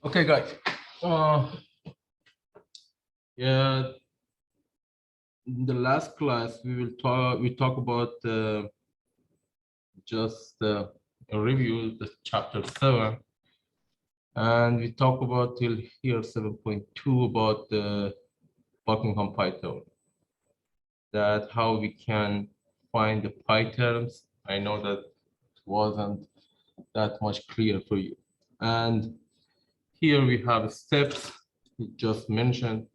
Okay, guys. Yeah, in the last class we talk about just a review the chapter 7, and we talk about till here 7.2 about the Buckingham pi theorem. That how we can find the pi terms. I know that wasn't that much clear for you, and here we have steps. We just mentioned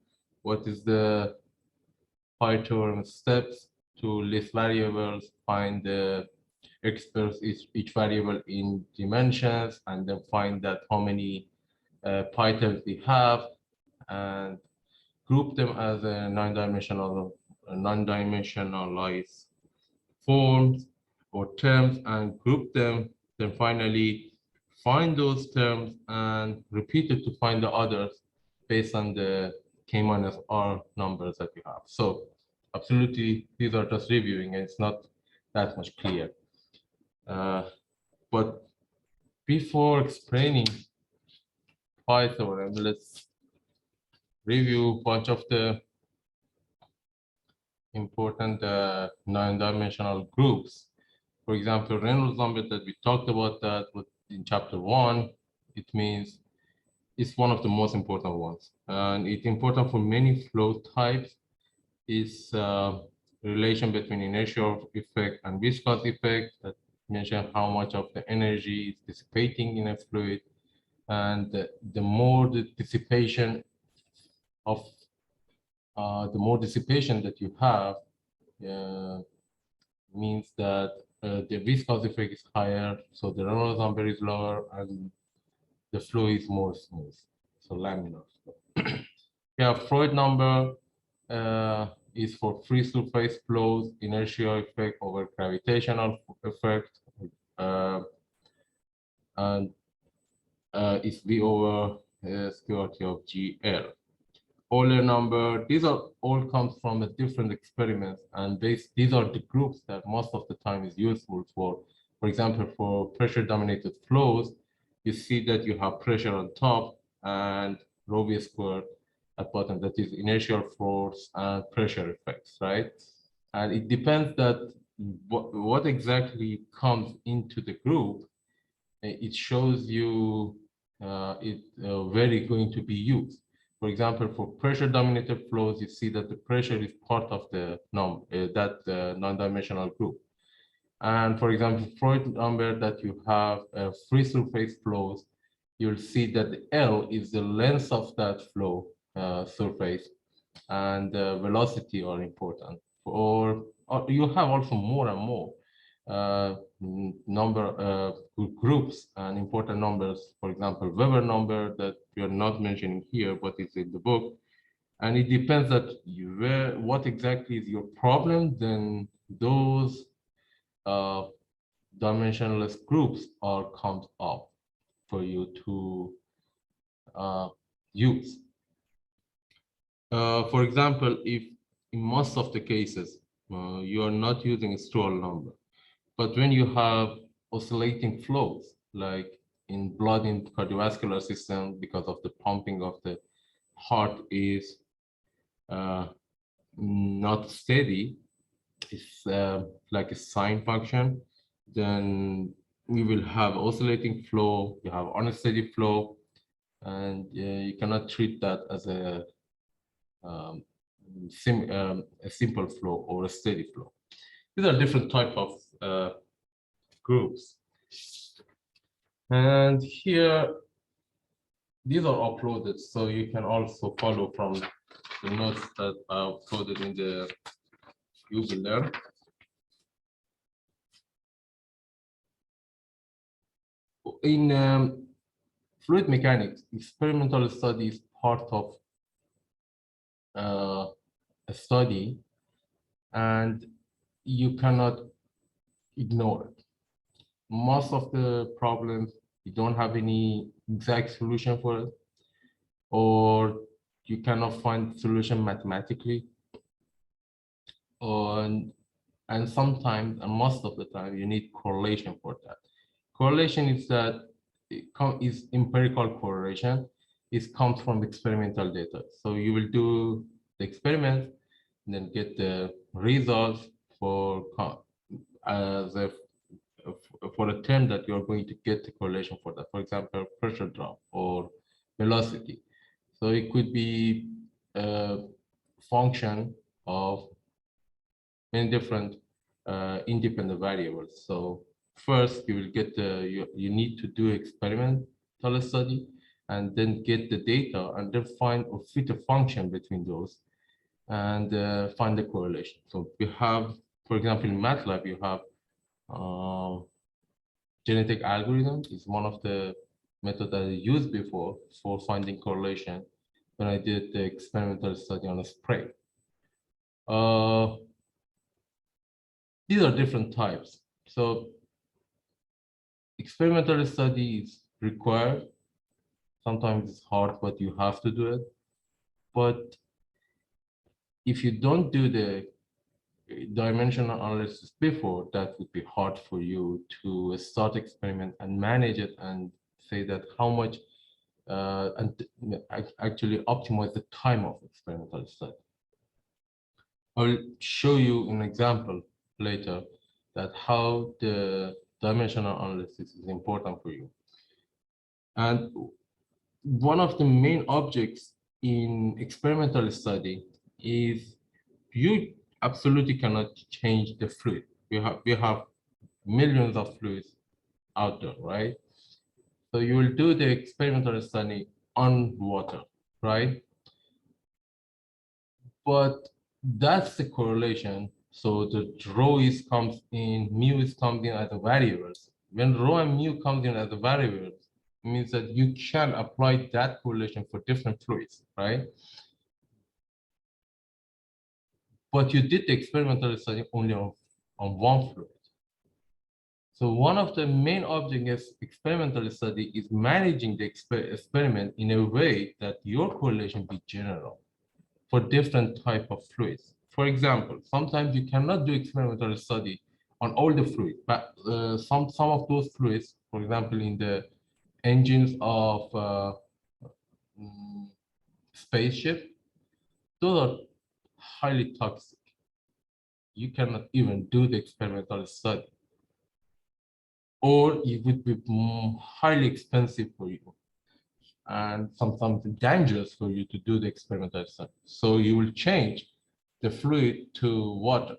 what is the pi theorem steps to list variables, find the express each variable in dimensions, and then find that how many pi terms we have, and group them as a non-dimensionalized forms or terms and group them, then finally find those terms and repeat it to find the others based on the k minus r numbers that you have. So absolutely, these are just reviewing, and it's not that much clear. But before explaining pi theorem, let's review a bunch of the important non-dimensional groups. For example, Reynolds number that we talked about that in chapter 1, it means it's one of the most important ones. And it's important for many flow types. It's relation between inertial effect and viscous effect that mention how much of the energy is dissipating in a fluid. And the more the dissipation of that you have means that the viscous effect is higher, so the Reynolds number is lower, and the flow is more smooth, so laminar flow. Yeah, Freud number is for free surface flows, inertial effect over gravitational effect, and it's V over square root of GL. Euler number, these are all comes from a different experiments, and these are the groups that most of the time is useful for example, for pressure dominated flows. You see that you have pressure on top and rho v squared at bottom, that is inertial force and pressure effects, right? And it depends that what exactly comes into the group, it shows you where it's going to be used. For example, for pressure dominated flows, you see that the pressure is part of the non-dimensional group. And for example, Freud number that you have free surface flows, you'll see that the L is the length of that flow surface, and velocity are important. Or you have also more and more groups and important numbers. For example, Weber number that we are not mentioning here, but it's in the book. And it depends that what exactly is your problem, then those dimensionless groups are count up for you to use. For example, if in most of the cases you are not using a Stroll number, but when you have oscillating flows, like in blood in cardiovascular system, because of the pumping of the heart is not steady, it's like a sine function, then we will have oscillating flow, you have unsteady flow, and you cannot treat that as a simple flow or a steady flow. These are different type of groups. And here, these are uploaded, so you can also follow from the notes that are uploaded in the Google there. In fluid mechanics, experimental study is part of a study, and you cannot ignore it. Most of the problems, you don't have any exact solution for it, or you cannot find solution mathematically. And sometimes, and most of the time, you need correlation for that. Correlation is that is empirical correlation. comes from experimental data. So you will do the experiment, and then get the results for as a for a term that you're going to get the correlation for that. For example, pressure drop or velocity. So it could be a function of many different independent variables. So first, you will get you need to do experimental study, and then get the data, and then find or fit a function between those, and find the correlation. So we have, for example, in MATLAB, you have genetic algorithm is one of the methods that I used before for finding correlation when I did the experimental study on a spray. These are different types. So experimental study is required. Sometimes it's hard, but you have to do it. But if you don't do the dimensional analysis before, that would be hard for you to start experiment and manage it and say that how much and actually optimize the time of experimental study. I'll show you an example later that how the dimensional analysis is important for you. And one of the main objects in experimental study is you absolutely cannot change the fluid. We have millions of fluids out there, right? So you will do the experimental study on water, right? But that's the correlation. So the rho is comes in, mu is comes in as a variables. When rho and mu comes in as a variables, it means that you can apply that correlation for different fluids, right? But you did the experimental study only on one fluid. So one of the main objects of experimental study is managing the experiment in a way that your correlation be general for different type of fluids. For example, sometimes you cannot do experimental study on all the fluids, but some of those fluids, for example, in the engines of spaceship, those are highly toxic. You cannot even do the experimental study, or it would be highly expensive for you and sometimes dangerous for you to do the experimental study. So you will change the fluid to water,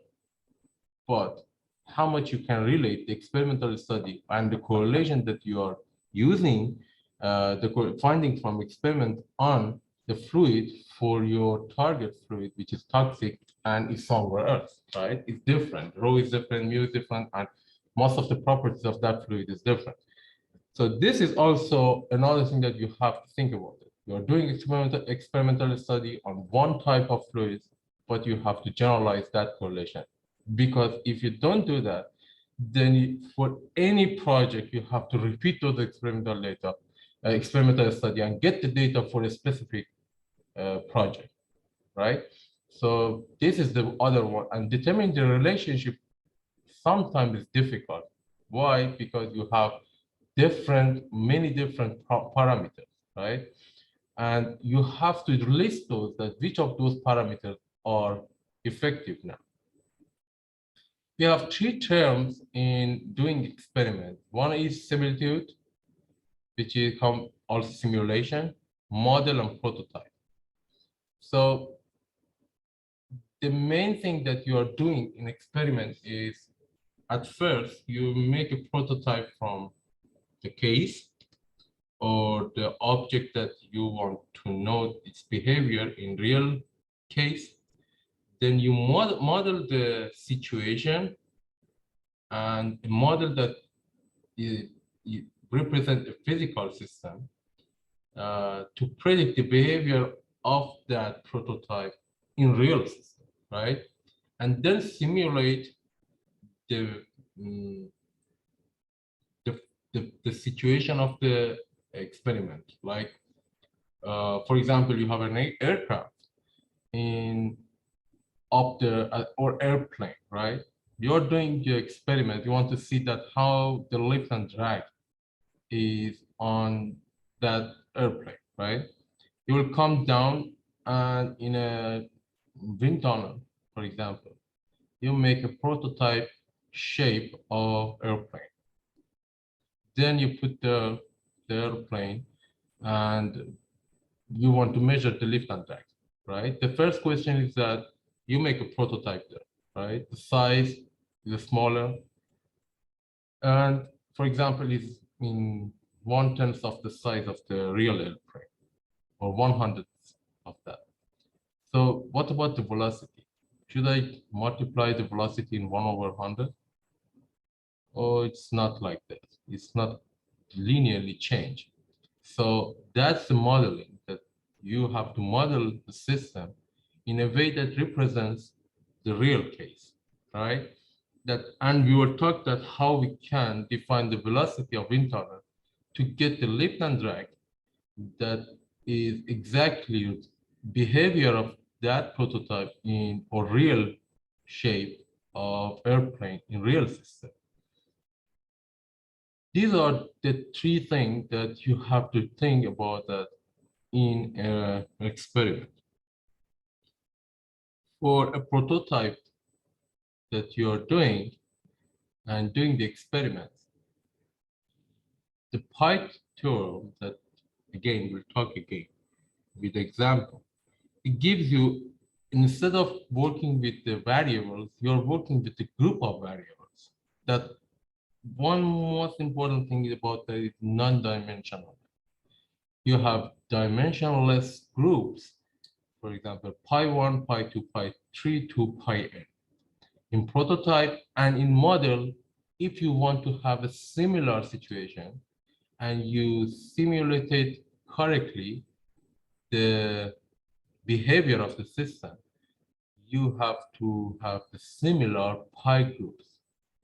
but how much you can relate the experimental study and the correlation that you are using, the findings from experiment on the fluid for your target fluid, which is toxic and is somewhere else, right? It's different. Rho is different, mu is different, and most of the properties of that fluid is different. So this is also another thing that you have to think about. You're doing experimental study on one type of fluids, but you have to generalize that correlation. Because if you don't do that, then for any project, you have to repeat those experimental data, experimental study, and get the data for a specific project, right? So this is the other one. And determining the relationship sometimes is difficult. Why? Because you have many different parameters, right? And you have to list those, that which of those parameters are effective now. We have three terms in doing experiment. One is similitude, which is also simulation, model, and prototype. So the main thing that you are doing in experiment is, at first, you make a prototype from the case or the object that you want to know its behavior in real case. Then you model the situation and a model that represent a physical system to predict the behavior of that prototype in real system, right? And then simulate the situation of the experiment. Like, for example, you have an aircraft or airplane, right? You're doing your experiment. You want to see that how the lift and drag is on that airplane, right? You will come down and in a wind tunnel, for example, you make a prototype shape of airplane. Then you put the airplane and you want to measure the lift and drag, right? The first question is that you make a prototype there, right? The size is smaller. And for example, is in 1/10 of the size of the real airplane or 1/100 of that. So what about the velocity? Should I multiply the velocity in 1/100? Oh, it's not like that. It's not linearly changed. So that's the modeling that you have to model the system in a way that represents the real case, right? And we were taught that how we can define the velocity of internet to get the lift and drag that is exactly behavior of that prototype in or real shape of airplane in real system. These are the three things that you have to think about that in an experiment. For a prototype that you are doing and doing the experiment, the pi theorem that, again, we'll talk again with the example, it gives you, instead of working with the variables, you're working with a group of variables. That one most important thing about that is non-dimensional. You have dimensionless groups, for example, pi1, pi2, pi3 to pi n. In prototype and in model, if you want to have a similar situation and you simulate it correctly, the behavior of the system, you have to have the similar pi groups.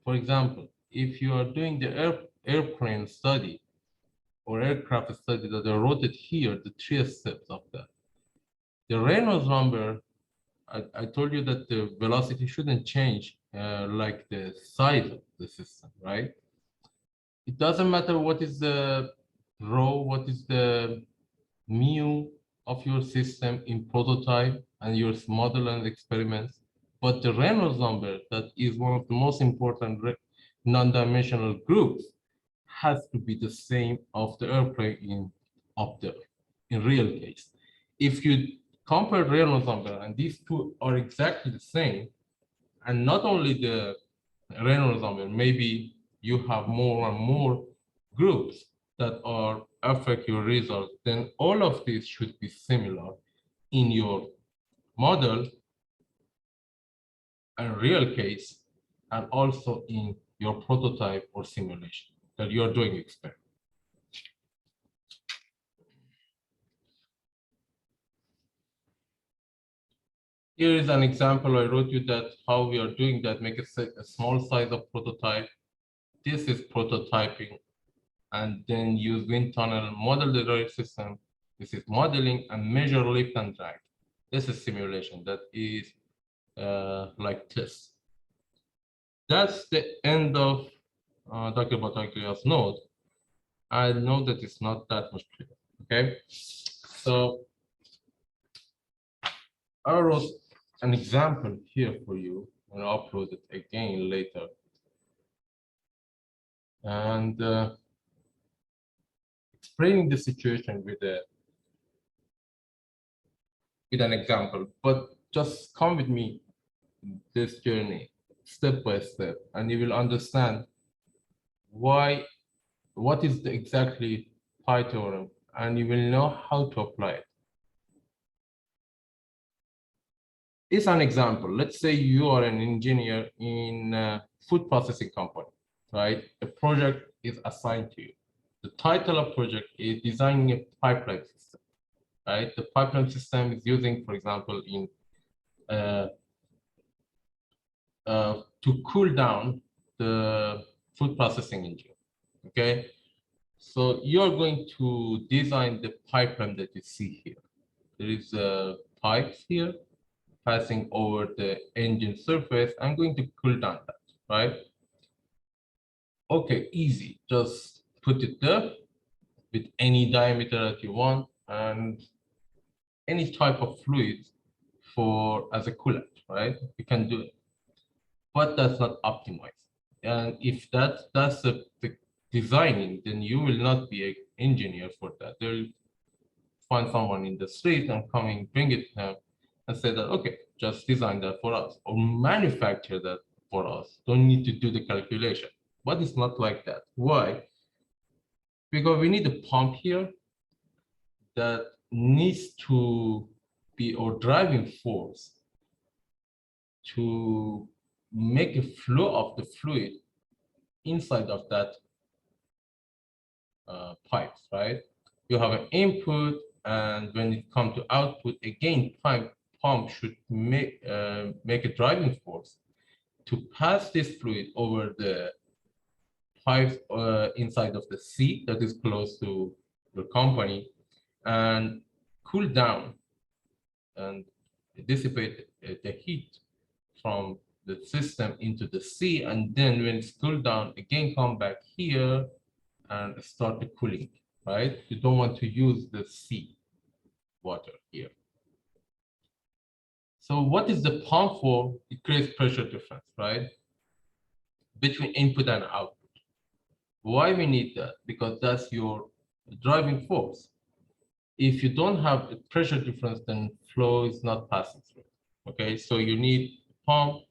For example, if you are doing the airplane study or aircraft study that are wrote here, the 3 steps of that. The Reynolds number, I told you that the velocity shouldn't change like the size of the system, right? It doesn't matter what is the rho, what is the mu of your system in prototype and your model and experiments, but the Reynolds number, that is one of the most important non-dimensional groups, has to be the same of the airplane in up there, in real case. If you compare Reynolds number and these two are exactly the same, and not only the Reynolds number, maybe you have more and more groups that are affect your results, then all of these should be similar in your model and real case, and also in your prototype or simulation that you're doing experiment. Here is an example I wrote you that how we are doing that, make a small size of prototype. This is prototyping, and then use wind tunnel, model the rail system. This is modeling and measure lift and drag. This is simulation, that is like test. That's the end of Dr. Bataglia's note. I know that it's not that much clear, okay? So I wrote an example here for you, and I'll upload it again later. And explaining the situation with an example, but just come with me this journey step by step, and you will understand what is the exactly pi theorem, and you will know how to apply it. It's an example. Let's say you are an engineer in a food processing company, right? A project is assigned to you. The title of project is designing a pipeline system, right? The pipeline system is using, for example, in to cool down the food processing engine, okay? So you're going to design the pipeline that you see here. There is pipes here passing over the engine surface. I'm going to cool down that, right? Okay, easy. Just put it there with any diameter that you want, and any type of fluid for as a coolant, right? You can do it, but that's not optimized. And if that's the designing, then you will not be an engineer for that. They'll find someone in the street and coming, bring it to him and say that, okay, just design that for us or manufacture that for us. Don't need to do the calculation. But it's not like that. Why? Because we need a pump here that needs to be our driving force to make a flow of the fluid inside of that pipes, right? You have an input, and when it comes to output, again, pump should make a driving force to pass this fluid over the pipes inside of the seat that is close to your company and cool down and dissipate the heat from the system into the sea, and then when it's cooled down, again come back here and start the cooling, right? You don't want to use the sea water here. So what is the pump for? It creates pressure difference, right? Between input and output. Why we need that? Because that's your driving force. If you don't have a pressure difference, then flow is not passing through. Okay, so you need pump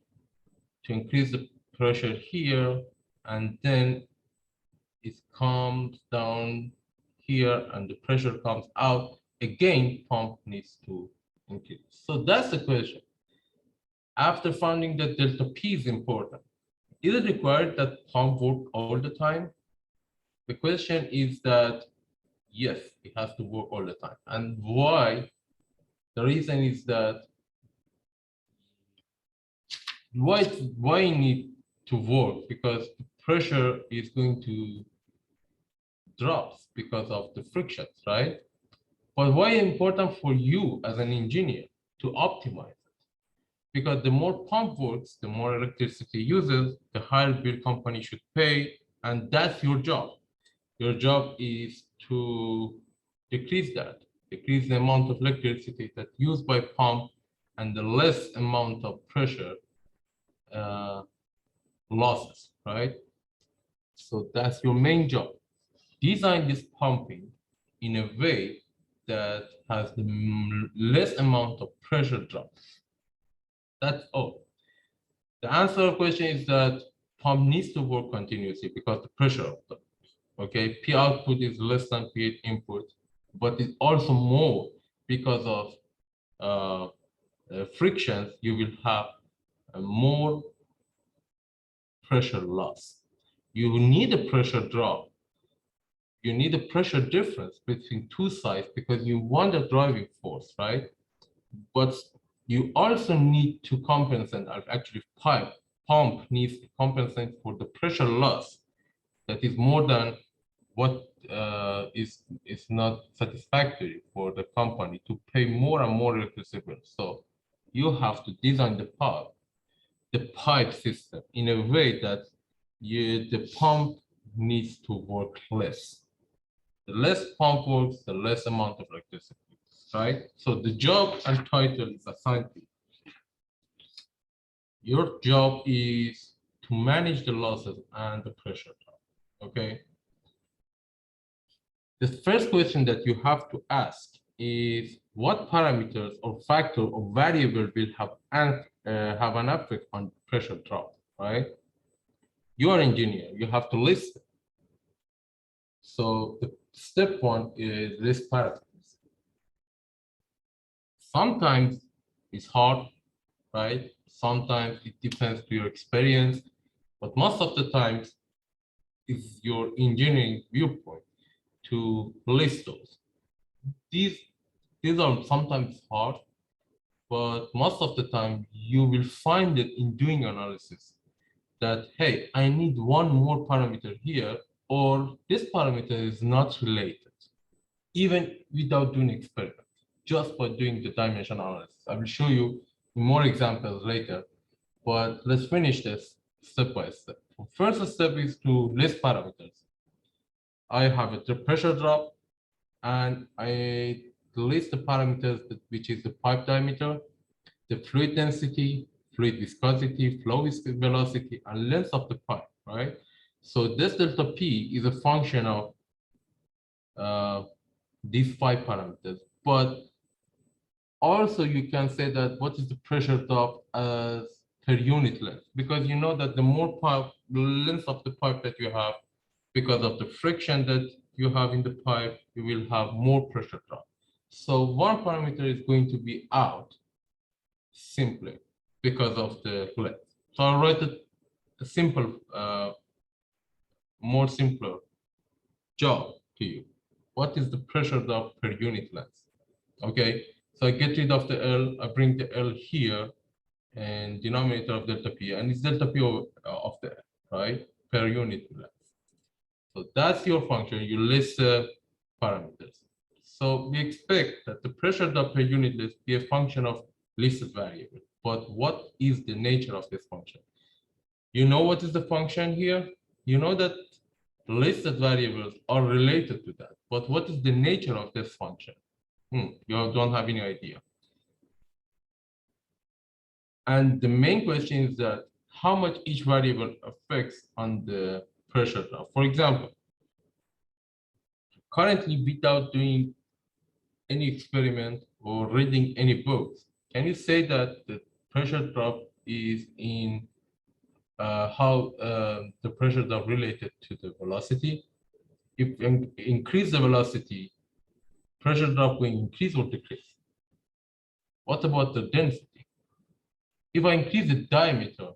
to increase the pressure here, and then it comes down here and the pressure comes out. Again, pump needs to increase. So that's the question. After finding that delta P is important, is it required that pump work all the time? The question is that yes, it has to work all the time. And why? The reason is that why it need to work? Because the pressure is going to drop because of the frictions, right? But why important for you as an engineer to optimize it? Because the more pump works, the more electricity uses, the higher bill company should pay, and that's your job. Your job is to decrease that, decrease the amount of electricity that's used by pump and the less amount of pressure losses, right? So that's your main job. Design this pumping in a way that has the less amount of pressure drop. That's all. The answer to the question is that pump needs to work continuously because the pressure of the, okay, P output is less than P input, but it's also more because of frictions. You will have more pressure loss. You need a pressure drop. You need a pressure difference between two sides because you want a driving force, right? But you also need to compensate, actually pump needs to compensate for the pressure loss that is more than what is not satisfactory for the company to pay more and more electricity bills. So you have to design the pipe system in a way that the pump needs to work less. The less pump works, the less amount of electricity, right? So the job and title is assigned to you. Your job is to manage the losses and the pressure drop, okay? The first question that you have to ask is what parameters or factor or variable will have an effect on pressure drop, right? You are an engineer, you have to list it. So the step one is list parameters. Sometimes it's hard, right? Sometimes it depends to your experience, but most of the times it's your engineering viewpoint to list those. These are sometimes hard, but most of the time you will find it in doing analysis that, hey, I need one more parameter here, or this parameter is not related, even without doing experiment, just by doing the dimension analysis. I will show you more examples later, but let's finish this step by step. First step is to list parameters. I have a pressure drop, and list the parameters which is the pipe diameter, the fluid density, fluid viscosity, flow velocity, and length of the pipe, right? So this delta P is a function of these 5 parameters. But also you can say that what is the pressure drop as per unit length, because you know that the more pipe, the length of the pipe that you have, because of the friction that you have in the pipe, you will have more pressure drop. So one parameter is going to be out simply because of the length. So I'll write a simple, more simpler job to you. What is the pressure drop per unit length? Okay, so I get rid of the L, I bring the L here, and denominator of delta P, and it's delta P of the L, right, per unit length. So that's your function, you list parameters. So we expect that the pressure drop per unit length be a function of listed variable. But what is the nature of this function? You know what is the function here? You know that listed variables are related to that. But what is the nature of this function? You don't have any idea. And the main question is that how much each variable affects on the pressure drop. For example, currently without doing any experiment or reading any books, can you say that the pressure drop is in how the pressure drop related to the velocity? If you increase the velocity, pressure drop will increase or decrease? What about the density? If I increase the diameter,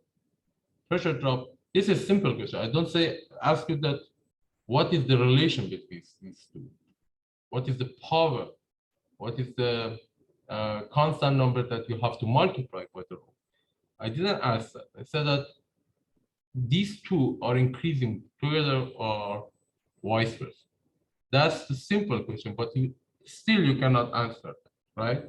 pressure drop, this is a simple question. I don't ask you that what is the relation between these two? What is the power? What is the constant number that you have to multiply by the rho? I didn't ask that. I said that these two are increasing together or vice versa. That's the simple question, but you cannot answer that, right?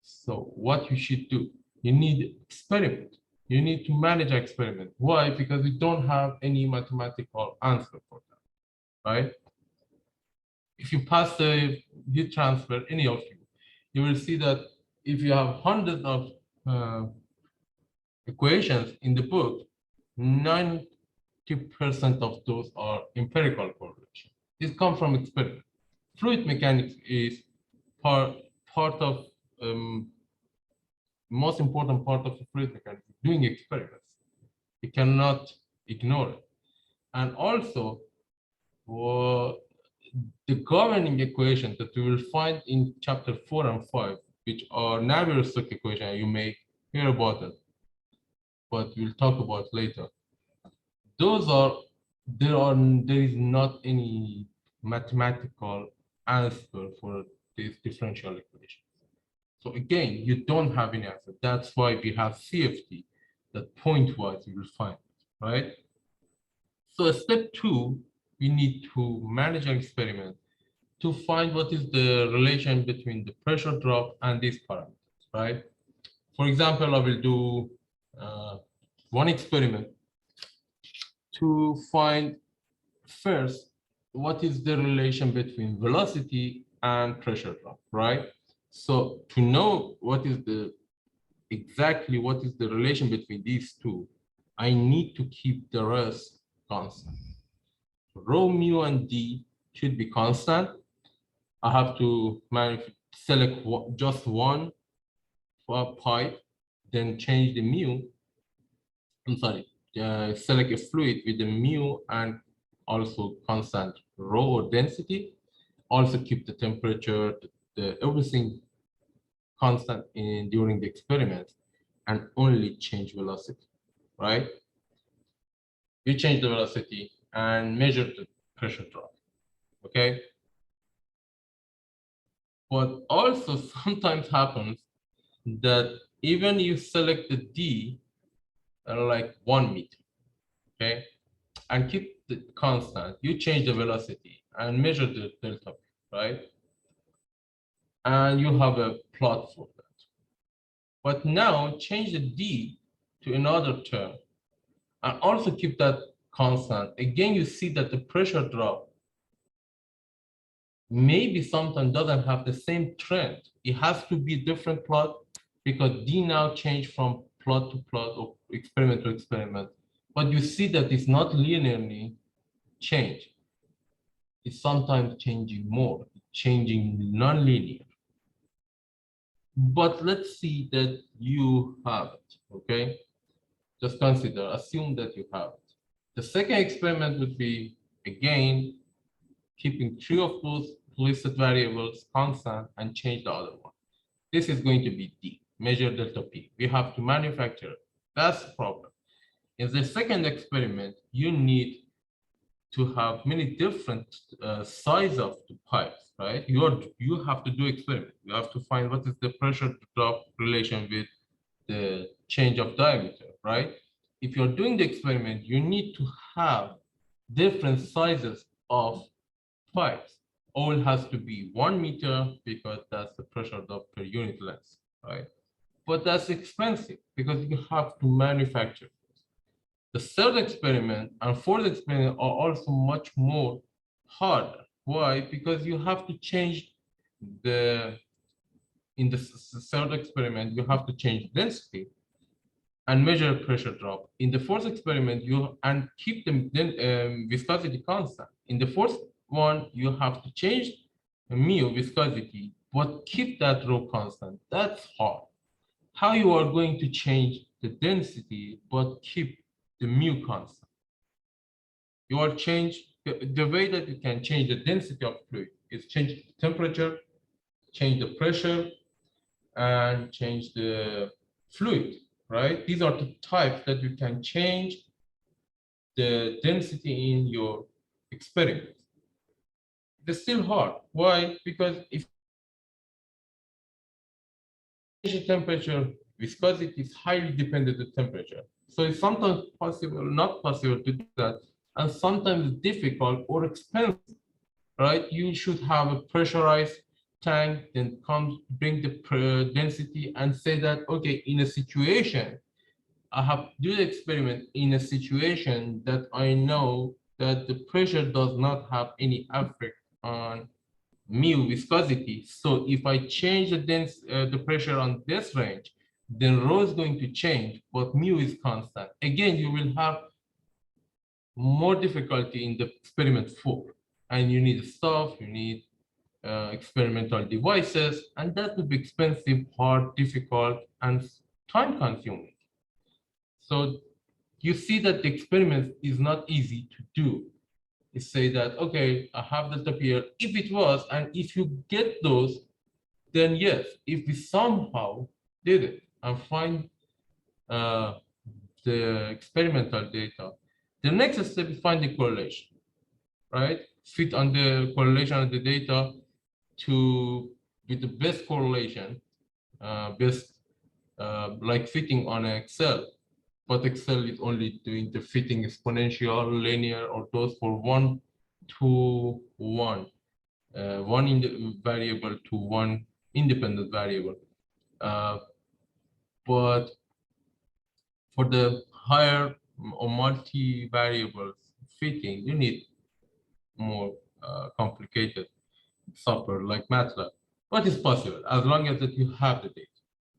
So what you should do, you need experiment. You need to manage an experiment. Why? Because we don't have any mathematical answer for that, right? If you pass the heat transfer, any of you will see that if you have hundreds of equations in the book, 90% of those are empirical correlation. This comes from experiment. Fluid mechanics is part of most important part of the fluid mechanics, doing experiments. You cannot ignore it. And also, the governing equations that we will find in chapter 4 and 5, which are Navier-Stokes equation, you may hear about it, but we'll talk about later. Those are, there is not any mathematical answer for these differential equations. So again, you don't have any answer. That's why we have CFT, that point-wise you will find, right? So step 2, we need to manage an experiment to find what is the relation between the pressure drop and these parameters, right? For example, I will do one experiment to find first what is the relation between velocity and pressure drop, right? So to know what is exactly what is the relation between these two, I need to keep the rest constant. Rho, mu, and d should be constant. I have to select just one pipe, then change the mu. I'm sorry, select a fluid with the mu and also constant rho or density. Also keep the temperature, everything constant during the experiment, and only change velocity, right? You change the velocity and measure the pressure drop, okay? But also sometimes happens that even you select the D like 1 meter, okay? And keep the constant, you change the velocity and measure the delta, right? And you have a plot for that. But now change the D to another term and also keep that constant. Again, you see that the pressure drop maybe sometimes doesn't have the same trend. It has to be different plot because D now change from plot to plot or experiment to experiment. But you see that it's not linearly change. It's sometimes changing more, changing non-linear. But let's see that you have it, okay? Just consider, assume that you have it. The second experiment would be, again, keeping three of those listed variables constant and change the other one. This is going to be D, measure delta P. We have to manufacture it. That's the problem. In the second experiment, you need to have many different size of the pipes, right? You have to do experiment. You have to find what is the pressure drop relation with the change of diameter, right? If you're doing the experiment, you need to have different sizes of pipes. All has to be 1 meter because that's the pressure drop per unit length, right? But that's expensive because you have to manufacture. The third experiment and fourth experiment are also much more harder. Why? Because you have to change in the third experiment, you have to change density and measure pressure drop. In the fourth experiment, and keep the viscosity constant. In the fourth one, you have to change mu viscosity, but keep that rho constant. That's hard. How you are going to change the density, but keep the mu constant? You are the way that you can change the density of fluid is change the temperature, change the pressure, and change the fluid, right? These are the types that you can change the density in your experiment. It's still hard. Why? Because if the temperature, viscosity is highly dependent on temperature. So it's sometimes possible, not possible to do that, and sometimes difficult or expensive, right? You should have a pressurized tank, then bring the density and say that, okay, in a situation, I have to do the experiment in a situation that I know that the pressure does not have any effect on mu viscosity. So if I change the pressure on this range, then rho is going to change, but mu is constant. Again, you will have more difficulty in the experiment 4, and you need stuff, you need experimental devices, and that would be expensive, hard, difficult, and time consuming. So you see that the experiment is not easy to do. You say that, okay, I have delta PL. If it was, and if you get those, then yes, if we somehow did it and find the experimental data, the next step is find the correlation, right? Fit on the correlation of the data with the best correlation, like fitting on Excel, but Excel is only doing the fitting exponential, linear, or those for 1 to 1, one in the variable to one independent variable. But for the higher or multi-variables fitting, you need more complicated software like MATLAB. But it's possible as long as that you have the data,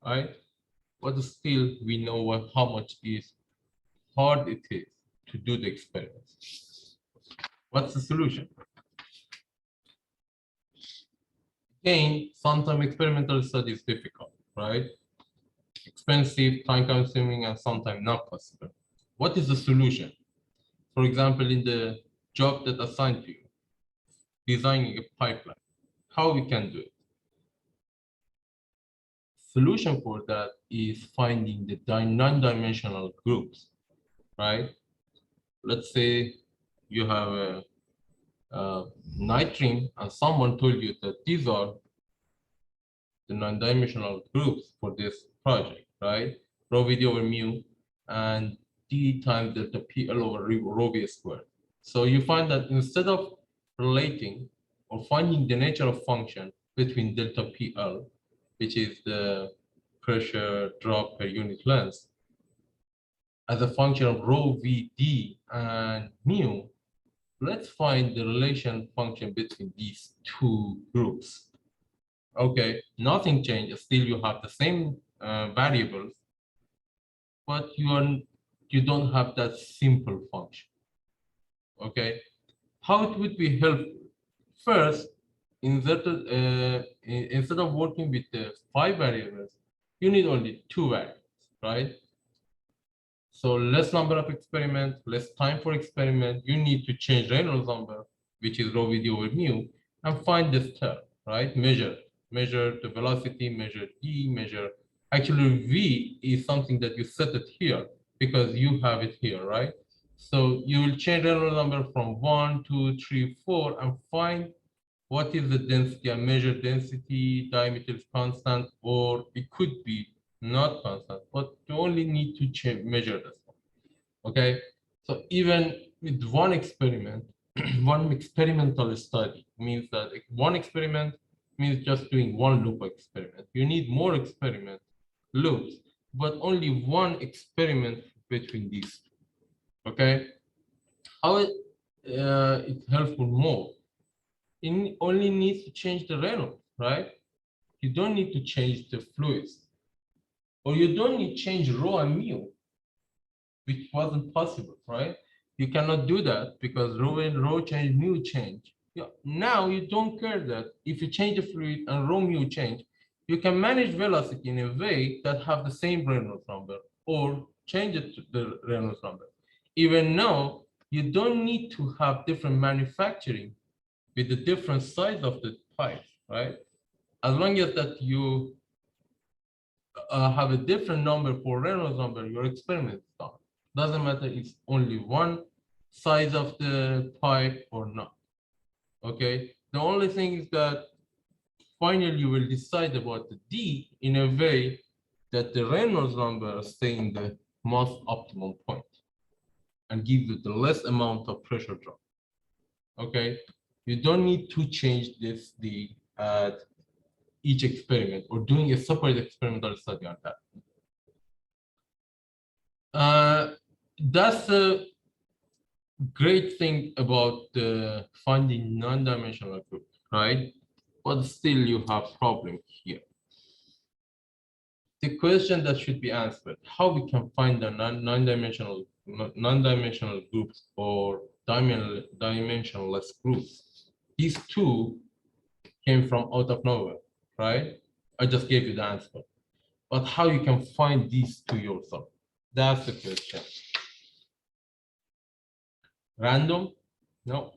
right? But still, we know how much hard it is to do the experiments. What's the solution? Again, sometimes experimental study is difficult, right? Expensive, time consuming, and sometimes not possible. What is the solution? For example, in the job that assigned to you, designing a pipeline, how we can do it? Solution for that is finding the non-dimensional groups, right? Let's say you have a nitrine and someone told you that these are the non-dimensional groups for this project, right? Rho V D over mu and D times delta PL over rho V squared. So you find that instead of relating or finding the nature of function between delta PL, which is the pressure drop per unit length, as a function of rho V D and mu, let's find the relation function between these two groups. Okay, nothing changes. Still, you have the same variables, but you don't have that simple function. Okay, how it would be helpful? First, instead of working with the 5 variables, you need only 2 variables, right? So less number of experiments, less time for experiment. You need to change Reynolds number, which is rho V over mu, and find this term, right? Measure the velocity, measure d, measure. Actually, v is something that you set it here because you have it here, right? So you will change Reynolds number from 1, 2, 3, 4, and find what is the density and measure density, diameter is constant, or it could be not constant, but you only need to measure this one. Okay, so even with one experiment, one experimental study means that one experiment means just doing one loop experiment. You need more experiment loops, but only one experiment between these two. Okay, how it's helpful more? It only needs to change the Reynolds, right? You don't need to change the fluids, or you don't need to change rho and mu, which wasn't possible, right? You cannot do that because rho and rho change, mu change. Yeah, now you don't care that if you change the fluid and rho mu change, you can manage velocity in a way that have the same Reynolds number or change it to the Reynolds number. Even now, you don't need to have different manufacturing with the different size of the pipes, right? As long as that you have a different number for Reynolds number, your experiment is done. Doesn't matter it's only one size of the pipe or not. Okay. The only thing is that finally you will decide about the D in a way that the Reynolds number stay in the most optimum point and give you the less amount of pressure drop. Okay. You don't need to change this D at each experiment or doing a separate experimental study on that. That's a great thing about finding non-dimensional group, right? But still you have problem here. The question that should be answered, how we can find the non-dimensional groups or dimensionless groups. These two came from out of nowhere, right? I just gave you the answer. But how you can find these two yourself? That's the question. Random? No.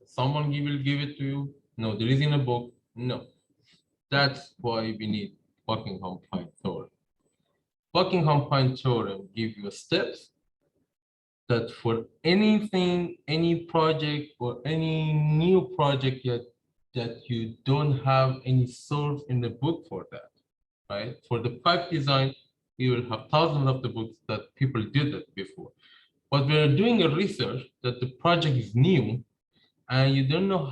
Someone will give it to you? No. There is in a book? No. That's why we need Buckingham Pine Theorem. Buckingham Pine Theorem gives you steps that for anything, any project or any new project that you don't have any source in the book for that, right? For the pipe design, you will have thousands of the books that people did it before. But we're doing a research that the project is new and you don't know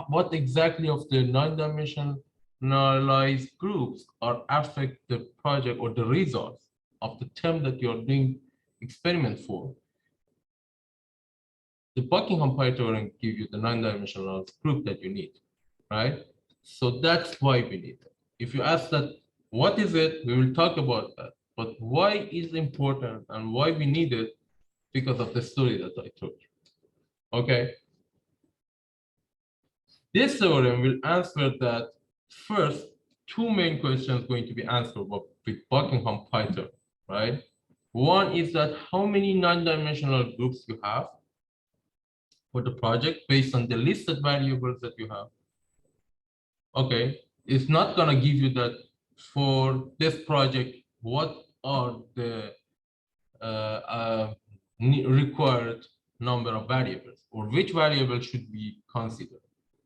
what exactly of the non-dimensionalized groups are affect the project or the results of the term that you're doing experiment for. The Buckingham Pine Theorem give you the non-dimensional group that you need, right? So that's why we need it. If you ask that, what is it? We will talk about that. But why is it important and why we need it? Because of the story that I told you. Okay. This theorem will answer that first, two main questions going to be answered with Buckingham Pine Theorem, right? One is that how many non-dimensional groups you have for the project based on the listed variables that you have. Okay, it's not gonna give you that for this project, what are the required number of variables or which variable should be considered.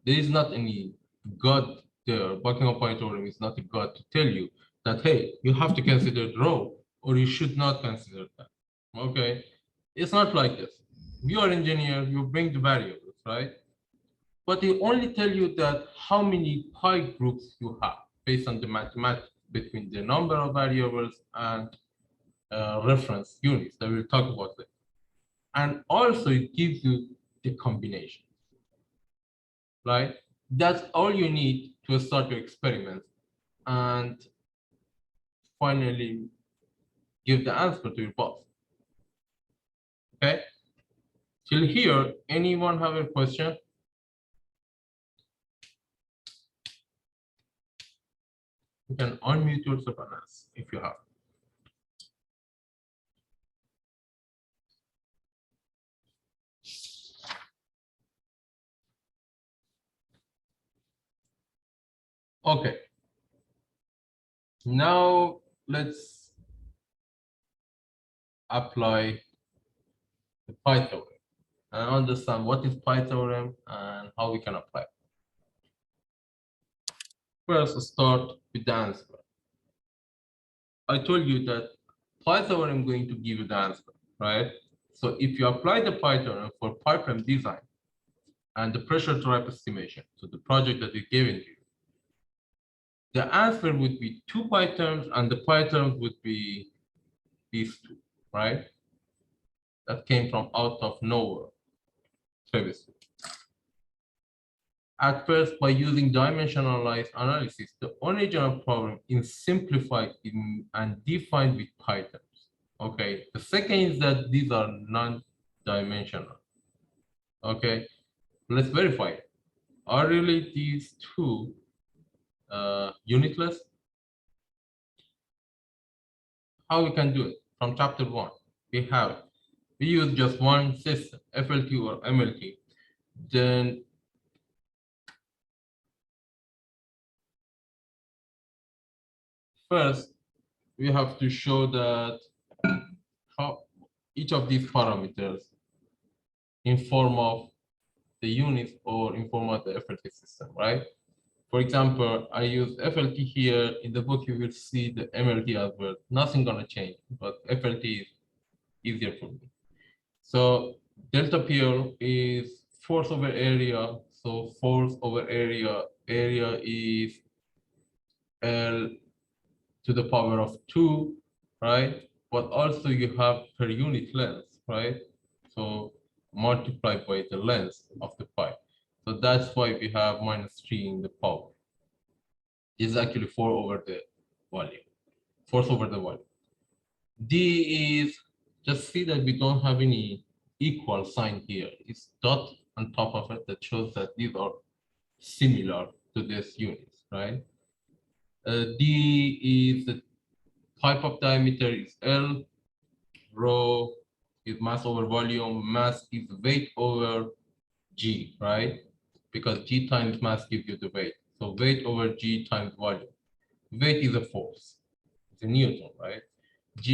There is not any God there. Buckingham Pine Theorem is not a God to tell you that, hey, you have to consider the rho or you should not consider that. Okay, it's not like this. You are an engineer, you bring the variables, right? But they only tell you that how many pi groups you have based on the mathematics between the number of variables and reference units that we'll talk about later. And also it gives you the combination, right? That's all you need to start your experiment and finally give the answer to your boss. Okay? Till here, anyone have a question? You can unmute yourself and ask if you have. Okay. Now let's apply the pi theorem and understand what is pi theorem and how we can apply it. First, start with the answer. I told you that pi theorem is going to give you the answer, right? So if you apply the pi theorem for pipeline design and the pressure drop estimation, so the project that is given to you, the answer would be two pi terms, and the pi terms would be these two, right? That came from out of nowhere previously. At first, by using dimensionalized analysis, the original problem is simplified and defined with pi terms. Okay, the second is that these are non-dimensional. Okay, let's verify it. Are really these two unitless? How we can do it? From chapter 1, we use just one system, FLT or MLT. Then first, we have to show that how each of these parameters in form of the units or in form of the FLT system, right? For example, I use FLT here. In the book, you will see the MLT as well. Nothing gonna change, but FLT is easier for me. So delta PL is force over area. So force over area is L to the power of 2, right? But also you have per unit length, right? So multiplied by the length of the pipe. So that's why we have -3 in the power. This is actually 4 over the volume, force over the volume. D is, just see that we don't have any equal sign here. It's dot on top of it that shows that these are similar to this units, right? D is the pipe of diameter is L, rho is mass over volume, mass is weight over G, right? Because G times mass gives you the weight. So weight over G times volume. Weight is a force, it's a Newton, right? G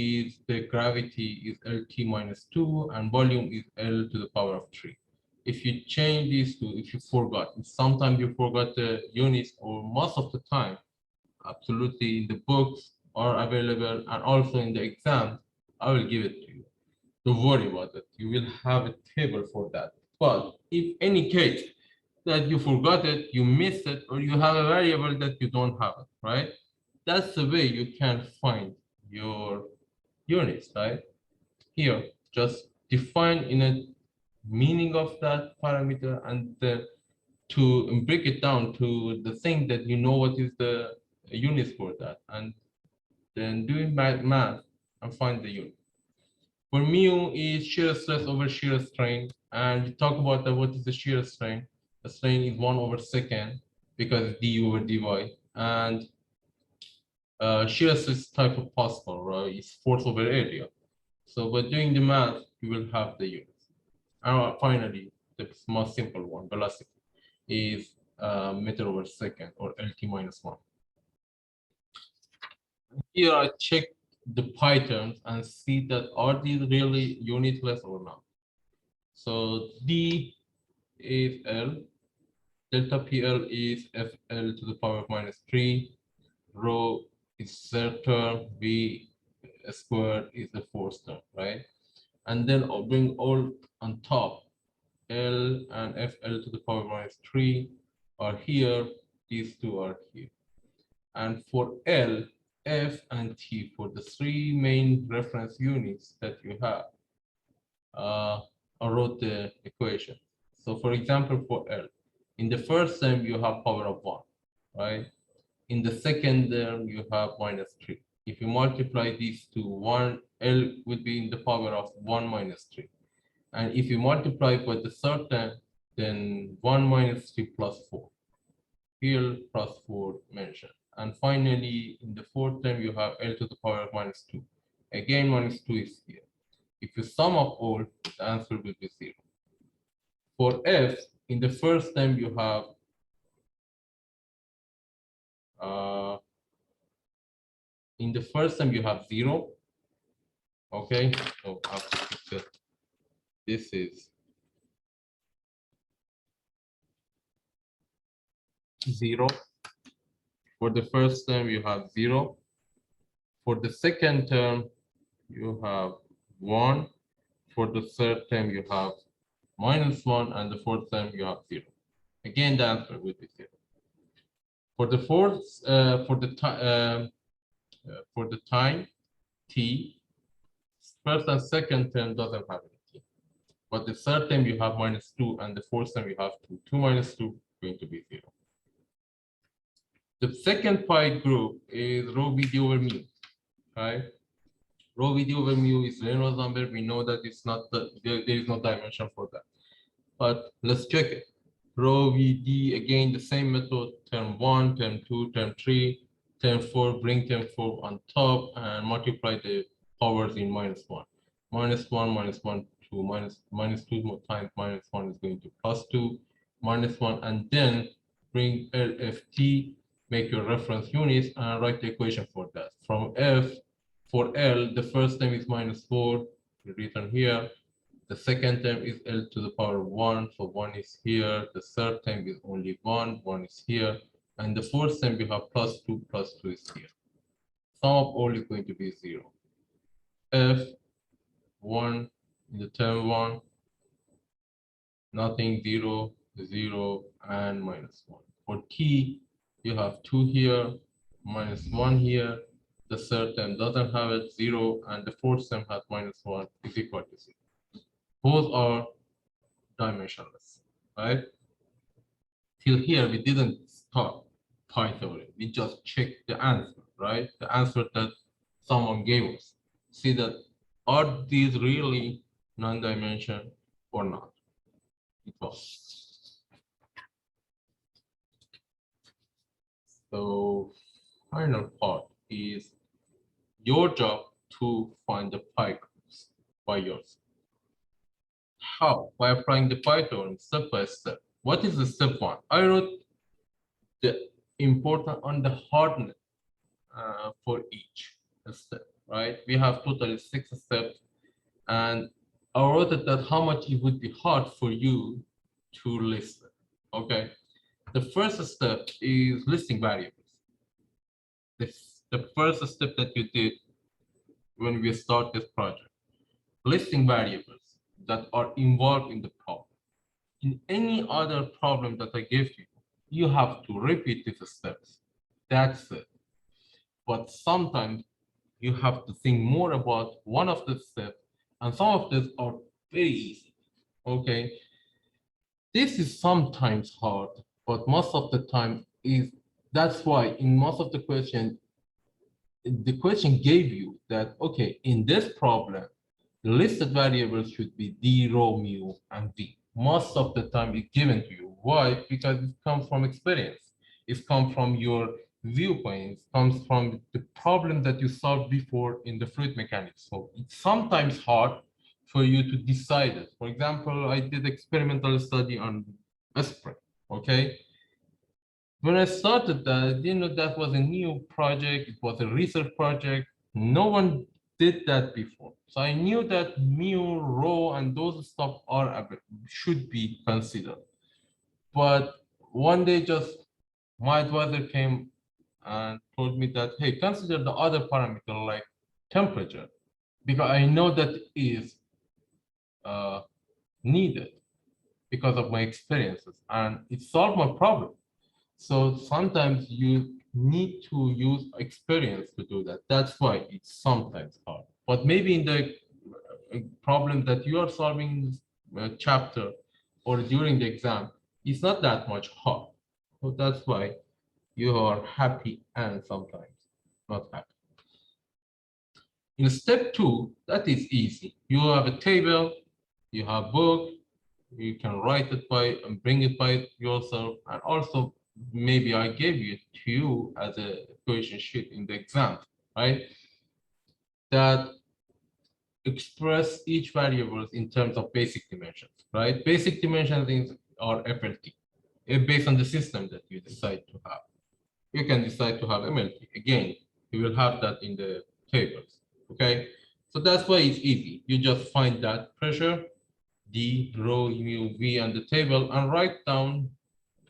is the gravity is LT minus 2 and volume is L to the power of 3. If you change these two, if you forgot, sometimes you forgot the units or most of the time, absolutely in the books are available and also in the exam, I will give it to you. Don't worry about it. You will have a table for that. But if any case that you forgot it, you missed it, or you have a variable that you don't have it, right? That's the way you can find your units, right? Here, just define in a meaning of that parameter and to break it down to the thing that you know what is the units for that, and then doing math and find the unit. For mu is shear stress over shear strain, and you talk about what is the shear strain. The strain is 1 over second because d over dy, and shear stress type of Pascal, right? Is force over area. So by doing the math, you will have the units. And finally, the most simple one, velocity, is meter over second or LT minus 1. Here I check the pi terms and see that are these really unitless or not. So D is L, delta PL is FL to the power of -3, rho is third term, V squared is the fourth term, right? And then I'll bring all on top. L and FL to the power -3 are here, these two are here. And for L, F, and T, for the three main reference units that you have, I wrote the equation. So for example, for L, in the first term, you have power of 1, right? In the second term, you have -3. If you multiply these two, 1, L would be in the power of 1 minus 3. And if you multiply by the third term, then 1 minus 3 plus 4. Here plus 4 mentioned. And finally, in the fourth term, you have L to the power of -2. Again, -2 is here. If you sum up all, the answer will be 0. For F, in the first term, you have in the first term you have 0. Okay, so after fix it, this is 0. For the first term, you have 0. For the second term, you have 1. For the third term, you have -1, and the fourth term, you have 0. Again, the answer will be 0. For the fourth, for the time t, first and second term doesn't have any t. But the third term, you have -2, and the fourth term, you have 2. 2 minus 2 going to be 0. The second pi group is rho VD over mu, right? Rho VD over mu is Reynolds number. We know that it's not there is no dimension for that. But let's check it. Rho VD, again, the same method, term 1, term 2, term 3, term 4, bring term 4 on top and multiply the powers in -1. -1, -1, 2, -2 more times -1 is going to +2, -1, and then bring LFT, make your reference units, and write the equation for that. From F, for L, the first term is -4, written here. The second term is L to the power of 1, so 1 is here. The third term is only 1, 1 is here. And the fourth term we have +2 is here. Sum of all is going to be 0. F, 1 in the term 1, nothing, 0, 0, and -1. For T, you have 2 here, -1 here. The third term doesn't have it, 0, and the fourth term has -1 is equal to 0. Both are dimensionless, right? Till here, we didn't start pi theorem. We just checked the answer, right? The answer that someone gave us. See that, are these really non-dimension or not? It was. So final part is your job to find the pi groups by yourself. How? By applying the pi theorem step by step. What is the step 1? I wrote the important on the hardness for each step, right? We have totally 6 steps, and I wrote it that how much it would be hard for you to list it. Okay, the first step is listing variables. The first step that you did when we start this project, listing variables that are involved in the problem. In any other problem that I give you, you have to repeat these steps. That's it. But sometimes you have to think more about one of the steps, and some of these are very easy. Okay. This is sometimes hard, but most of the time is, that's why in most of the question gave you that, okay, in this problem, the listed variables should be d, rho, mu, and v. Most of the time it's given to you. Why? Because it comes from experience. It comes from your viewpoints, comes from the problem that you solved before in the fluid mechanics. So it's sometimes hard for you to decide it. For example, I did experimental study on aspirin, okay? When I started that, I didn't know that was a new project. It was a research project. No one did that before. So I knew that mu, rho, and those stuff should be considered. But one day just my advisor came and told me that, hey, consider the other parameter like temperature, because I know that is needed because of my experiences, and it solved my problem. So sometimes you need to use experience to do that. That's why it's sometimes hard. But maybe in the problem that you are solving, chapter or during the exam is not that much hard. So that's why you are happy and sometimes not happy. In step 2, that is easy. You have a table, you have book, you can write it by and bring it by yourself, and also maybe I gave it to you as a question sheet in the exam, right? That express each variables in terms of basic dimensions, right? Basic dimensions are FLT, based on the system that you decide to have. You can decide to have MLT. Again, you will have that in the tables, okay? So that's why it's easy. You just find that pressure, D, rho, mu, V, and the table, and write down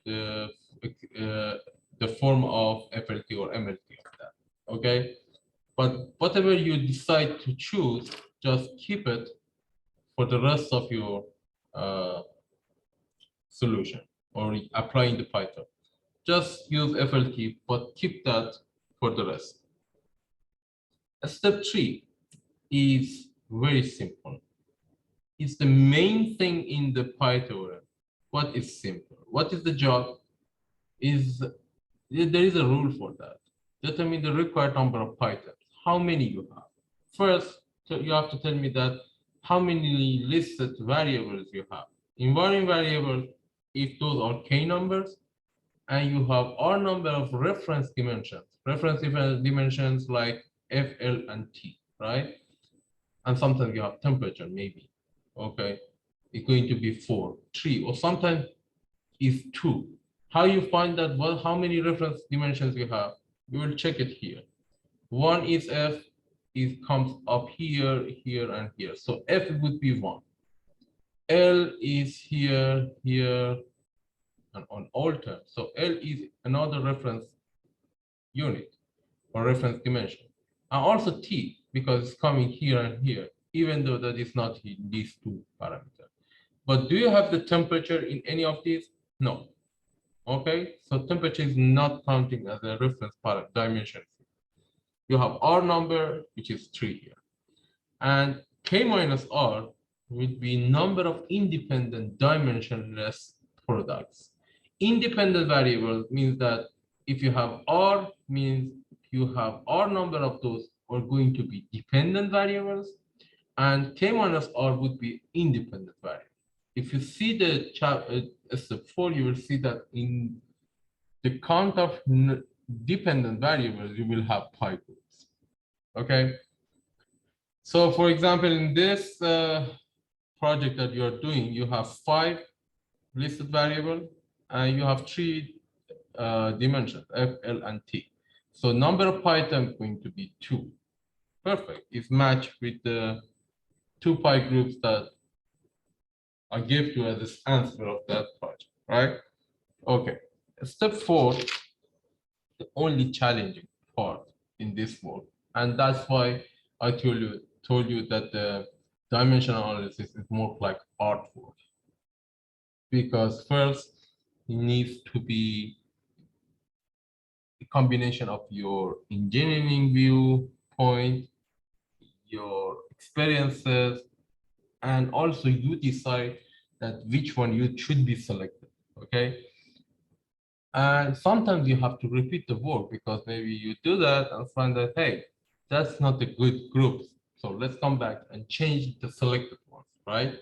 the, the form of FLT or MLT of that, okay? But whatever you decide to choose, just keep it for the rest of your solution or applying the Python. Just use FLT, but keep that for the rest. Step 3 is very simple. It's the main thing in the Python. What is simple? What is the job? There is a rule for that. Determine the required number of Pythons. How many you have? First, so you have to tell me that how many listed variables you have. Invariant variables, if those are k numbers, and you have R number of reference dimensions. Reference dimensions like F, L, and T, right? And sometimes you have temperature, maybe. Okay, it's going to be 4, 3, or sometimes it's 2. How you find that? Well, how many reference dimensions you have? You will check it here. One is F, it comes up here, here, and here. So F would be 1. L is here, here, and on all terms. So L is another reference unit or reference dimension. And also T, because it's coming here and here, even though that is not in these two parameters. But do you have the temperature in any of these? No. Okay, so temperature is not counting as a reference dimension. You have R number, which is 3 here. And K minus R would be number of independent dimensionless products. Independent variable means that if you have R, means you have R number of those are going to be dependent variables, and K minus R would be independent variable. If you see the step 4, you will see that in the count of dependent variables, you will have pi groups. Okay. So for example, in this project that you are doing, you have 5 listed variables, and you have 3 dimensions, F, L, and T. So number of Python is going to be 2. Perfect. It's matched with the 2 pi groups that I gave you as this answer of that project, right? Okay. Step 4, the only challenging part in this work, and that's why I told you that the dimensional analysis is more like artwork. Because first, it needs to be a combination of your engineering viewpoint, your experiences, and also you decide that which one you should be selected, okay? And sometimes you have to repeat the work because maybe you do that and find that, hey, that's not a good group. So let's come back and change the selected ones, right?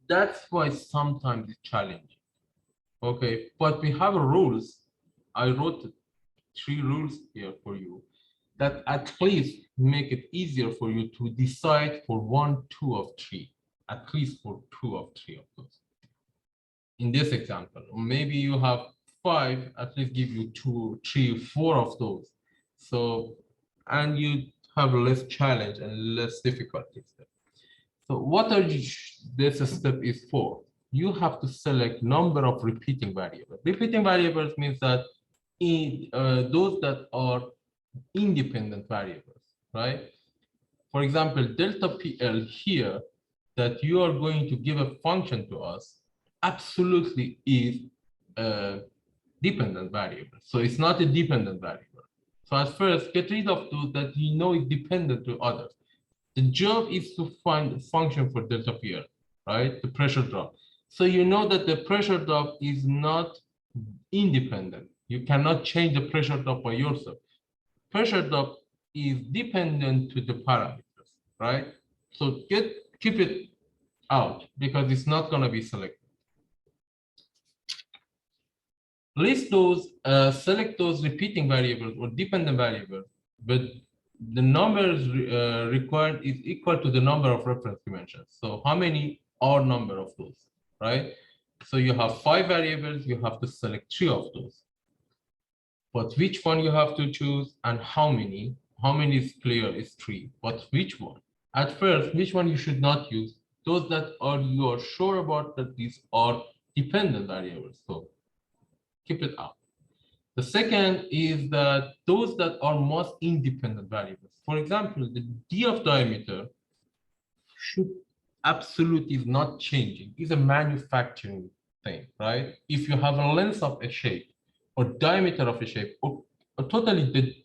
That's why sometimes it's challenging. Okay, but we have rules. I wrote 3 rules here for you that at least make it easier for you to decide for 1, 2 of 3, at least for 2 of 3 of those. In this example, or maybe you have 5, at least give you 2, 3, 4 of those. So, and you have less challenge and less difficulties. So what are this step is for? You have to select number of repeating variables. Repeating variables means that in those that are independent variables, right? For example, delta PL here that you are going to give a function to us absolutely is a dependent variable. So it's not a dependent variable. So at first, get rid of those that you know is dependent to others. The job is to find a function for delta PL, right? The pressure drop. So you know that the pressure drop is not independent. You cannot change the pressure drop by yourself. Pressure drop is dependent to the parameters, right? So keep it out because it's not going to be selected. Select those repeating variables or dependent variables, but the numbers required is equal to the number of reference dimensions. So how many are number of those, right? So you have 5 variables, you have to select 3 of those. But which one you have to choose and how many? How many is clear is 3, but which one? At first, which one you should not use? Those that you are sure about that these are dependent variables. So keep it out. The second is that those that are most independent variables. For example, the d of diameter should absolutely is not changing. It's a manufacturing thing, right? If you have a length of a shape or diameter of a shape or totally the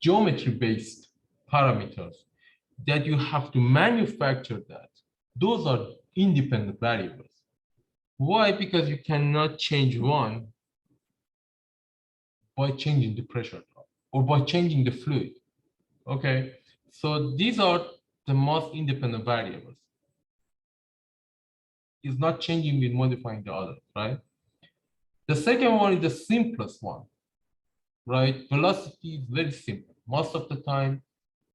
geometry-based parameters that you have to manufacture that, those are independent variables. Why? Because you cannot change one by changing the pressure drop or by changing the fluid. Okay, so these are the most independent variables. It's not changing with modifying the others, right? The second one is the simplest one, right? Velocity is very simple. Most of the time,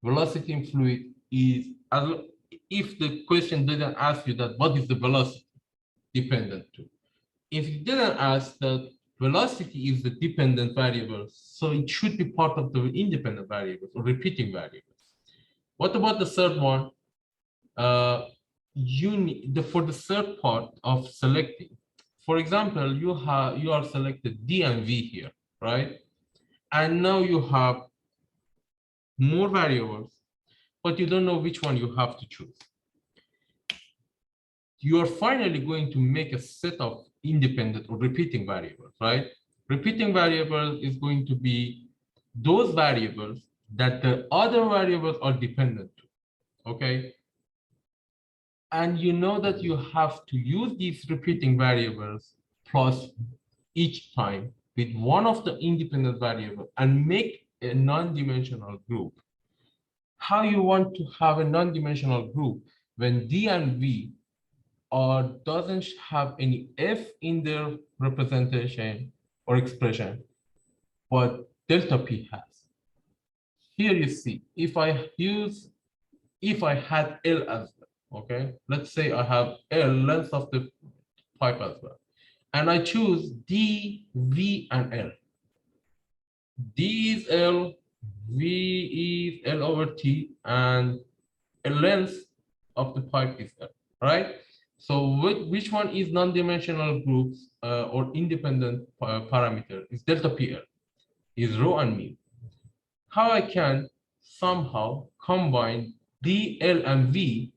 velocity in fluid is, if the question didn't ask you that, what is the velocity dependent to? If it didn't ask that, velocity is the dependent variable, so it should be part of the independent variables or repeating variables. What about the third one? For the third part of selecting, for example, you are selected D and V here, right? And now you have more variables, but you don't know which one you have to choose. You are finally going to make a set of independent or repeating variables, right? Repeating variable is going to be those variables that the other variables are dependent to, okay? And you know that you have to use these repeating variables plus each time with one of the independent variables and make a non-dimensional group. How you want to have a non-dimensional group when D and V doesn't have any F in their representation or expression, but delta P has. Here you see, if I had L as well, okay? Let's say I have L, length of the pipe as well. And I choose D, V, and L. D is L, V is L over T, and a length of the pipe is L, right? So which one is non-dimensional groups or independent parameter is delta PL, is rho and mu. How I can somehow combine D, L, and V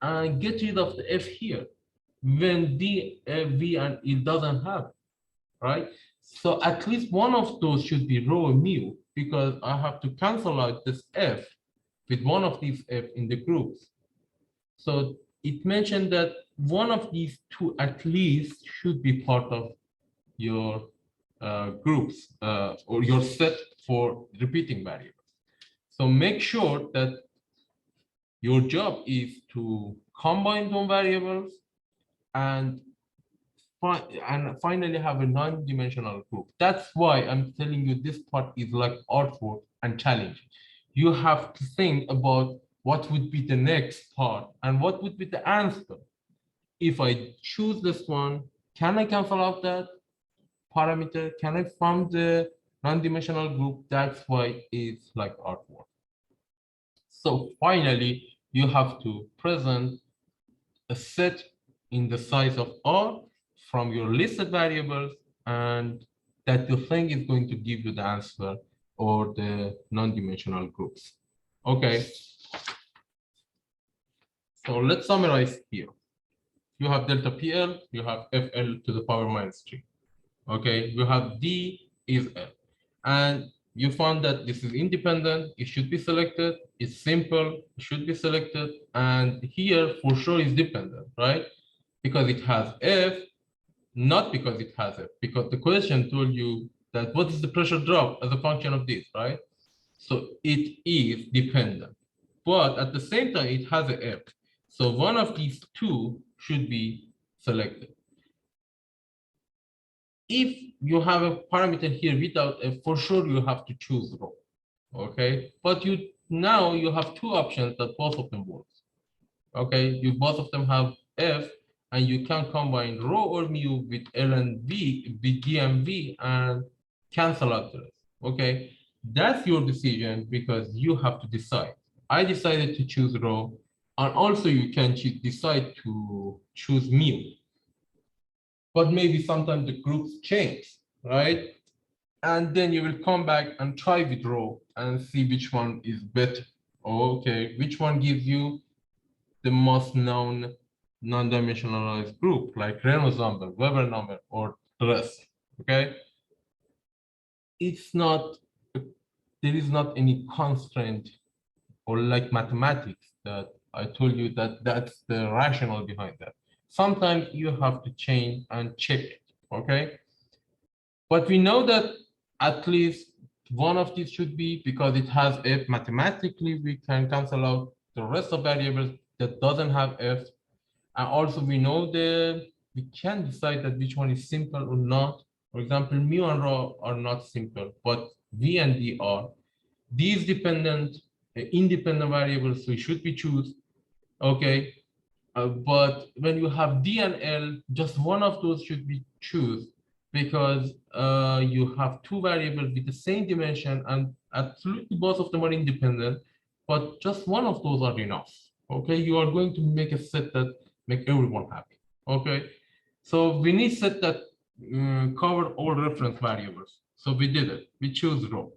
and get rid of the F here when D, F, V, and it doesn't have, right? So at least one of those should be rho or mu because I have to cancel out this F with one of these F in the groups. So it mentioned that one of these two at least should be part of your groups or your set for repeating variables. So make sure that your job is to combine those variables and finally have a non-dimensional group. That's why I'm telling you this part is like artwork and challenge. You have to think about what would be the next part and what would be the answer. If I choose this one, can I cancel out that parameter? Can I form the non-dimensional group? That's why it's like artwork. So finally, you have to present a set in the size of R from your listed variables, and that you think is going to give you the answer or the non-dimensional groups. Okay. So let's summarize here. You have delta PL, you have FL to the power minus 3. Okay, you have D is L. And you found that this is independent, it should be selected, it's simple, it should be selected, and here for sure is dependent, right? Because it has F, not because it has F, because the question told you that what is the pressure drop as a function of this, right? So it is dependent, but at the same time, it has a F. So one of these two should be selected. If you have a parameter here without F, for sure you have to choose rho, okay? But now you have two options that both of them work, okay? You both of them have F, and you can combine rho or mu with L and V, with D and V, and cancel out the rest, okay? That's your decision because you have to decide. I decided to choose rho, and also you can decide to choose mu. But maybe sometimes the groups change, right? And then you will come back and try with rho and see which one is better. Okay, which one gives you the most known non-dimensionalized group, like Reynolds number, Weber number, or the rest, okay? It's not, there is not any constraint or like mathematics that I told you that that's the rationale behind that. Sometimes you have to change and check it, okay? But we know that at least one of these should be, because it has F, mathematically we can cancel out the rest of variables that doesn't have F. And also we know that we can decide that which one is simple or not. For example, mu and rho are not simple, but V and D are. These independent variables, so we should be choose, okay? But when you have D and L, just one of those should be choose, because you have two variables with the same dimension and absolutely both of them are independent, but just one of those are enough. Okay, you are going to make a set that make everyone happy. Okay, so we need set that cover all reference variables. So we did it. We choose rho.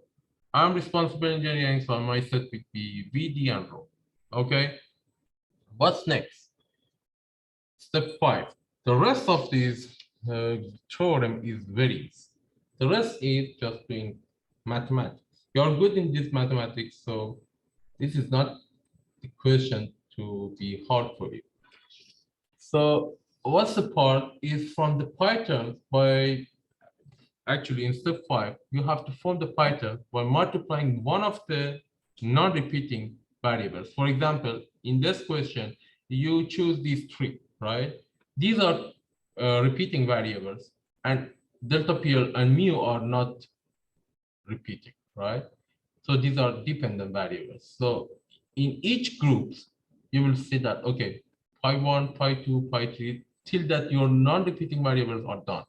I'm responsible engineering, so my set would be VD and rho. Okay, what's next? Step 5. The rest of this theorem is very easy. The rest is just doing mathematics. You're good in this mathematics, so this is not the question to be hard for you. So what's the part is from the pattern by, actually in step 5, you have to form the pattern by multiplying one of the non-repeating variables. For example, in this question, you choose these three, right? These are repeating variables, and delta PL and mu are not repeating, right? So these are dependent variables. So in each group, you will see that, okay, pi1, pi2, pi3, till that your non-repeating variables are done.